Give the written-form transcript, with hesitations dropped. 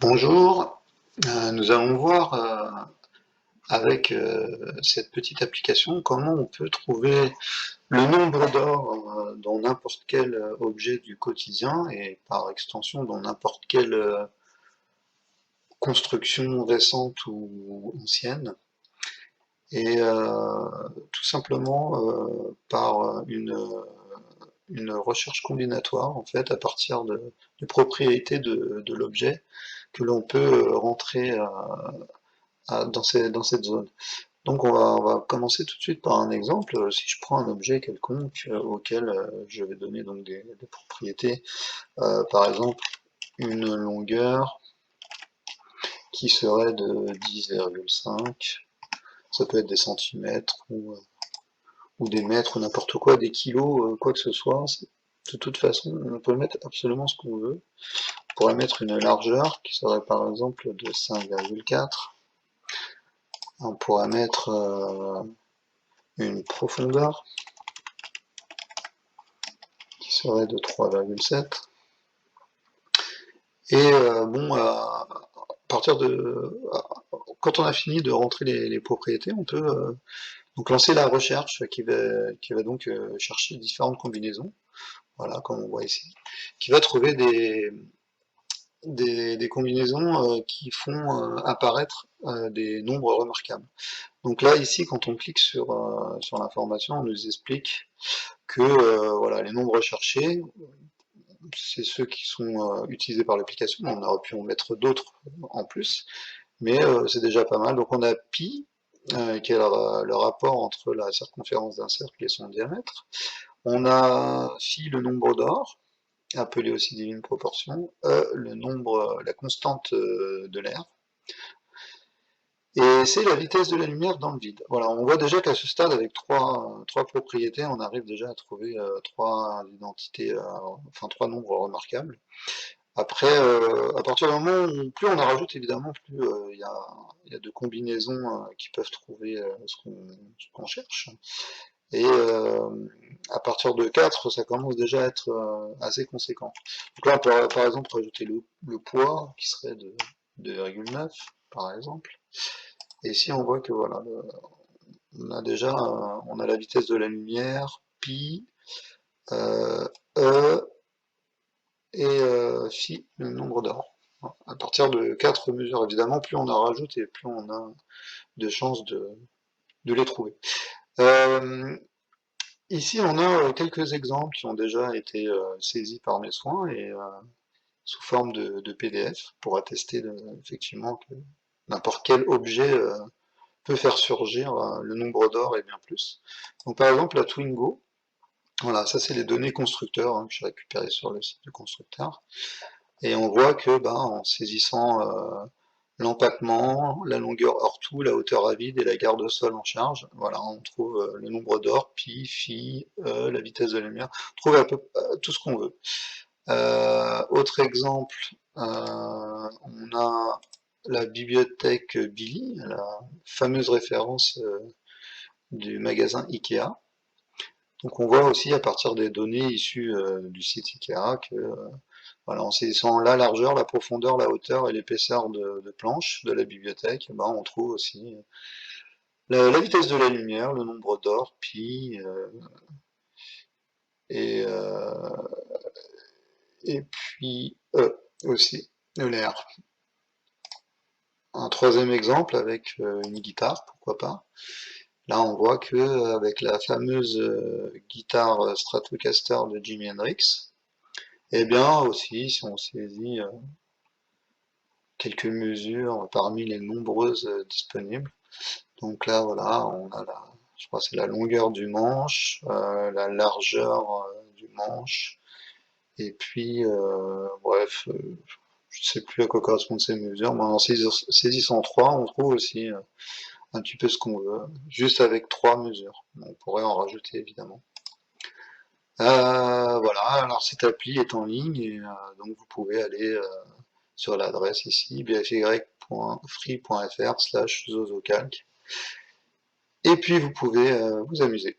Bonjour, nous allons voir avec cette petite application comment on peut trouver le nombre d'or dans n'importe quel objet du quotidien et par extension dans n'importe quelle construction récente ou ancienne. Et tout simplement par une recherche combinatoire en fait à partir de propriétés de l'objet que l'on peut rentrer dans cette zone. Donc on va commencer tout de suite par un exemple. Si je prends un objet quelconque auquel je vais donner donc des propriétés, par exemple une longueur qui serait de 10,5, ça peut être des centimètres ou des mètres ou n'importe quoi, des kilos, quoi que ce soit. De toute façon, on peut mettre absolument ce qu'on veut. On pourrait mettre une largeur qui serait par exemple de 5,4. On pourrait mettre une profondeur qui serait de 3,7. Et partir de, quand on a fini de rentrer les propriétés, on peut donc lancer la recherche qui va donc chercher différentes combinaisons, voilà, comme on voit ici, qui va trouver des combinaisons qui font apparaître des nombres remarquables. Donc là, ici, quand on clique sur l'information, on nous explique que voilà, les nombres recherchés, c'est ceux qui sont utilisés par l'application. On aurait pu en mettre d'autres en plus, mais c'est déjà pas mal. Donc on a pi, qui est le rapport entre la circonférence d'un cercle et son diamètre. On a phi, le nombre d'or, appelé aussi divine proportion, le nombre, la constante de l'air, et c'est la vitesse de la lumière dans le vide. Voilà, on voit déjà qu'à ce stade, avec trois propriétés, on arrive déjà à trouver trois identités, enfin trois nombres remarquables. Après, à partir du moment où plus on en rajoute, évidemment, plus il y a de combinaisons qui peuvent trouver ce qu'on cherche. Et à partir de 4, ça commence déjà à être assez conséquent. Donc là, on peut par exemple rajouter le poids, qui serait de 2,9, par exemple. Et ici, on voit que voilà, on a déjà on a la vitesse de la lumière, pi, e, et phi, le nombre d'or. À partir de 4 mesures, évidemment, plus on en rajoute et plus on a de chances de les trouver. Ici, on a quelques exemples qui ont déjà été saisis par mes soins et sous forme de PDF pour attester effectivement que n'importe quel objet peut faire surgir le nombre d'or et bien plus. Donc par exemple la Twingo, voilà, ça c'est les données constructeurs que j'ai récupérées sur le site du constructeur. Et on voit que en saisissant l'empattement, la longueur hors tout, la hauteur à vide et la garde au sol en charge, voilà, on trouve le nombre d'or, pi, phi, la vitesse de la lumière, on trouve un peu tout ce qu'on veut. Autre exemple, on a la bibliothèque Billy, la fameuse référence du magasin Ikea. Donc on voit aussi à partir des données issues du site Ikea que voilà, en saisissant la largeur, la profondeur, la hauteur et l'épaisseur de planche de la bibliothèque, on trouve aussi la vitesse de la lumière, le nombre d'or, pi, et, euh, et puis aussi l'air. Un troisième exemple avec une guitare, pourquoi pas. Là, on voit que avec la fameuse guitare Stratocaster de Jimi Hendrix, et bien aussi, si on saisit quelques mesures parmi les nombreuses disponibles. Donc là, voilà, on a je crois que c'est la longueur du manche, la largeur du manche, et puis, bref, je ne sais plus à quoi correspondent ces mesures, mais en saisissant 3, on trouve aussi un petit peu ce qu'on veut, juste avec 3 mesures. On pourrait en rajouter évidemment. Voilà, alors cette appli est en ligne et donc vous pouvez aller sur l'adresse ici, bfy.free.fr/zozocalc, et puis vous pouvez vous amuser.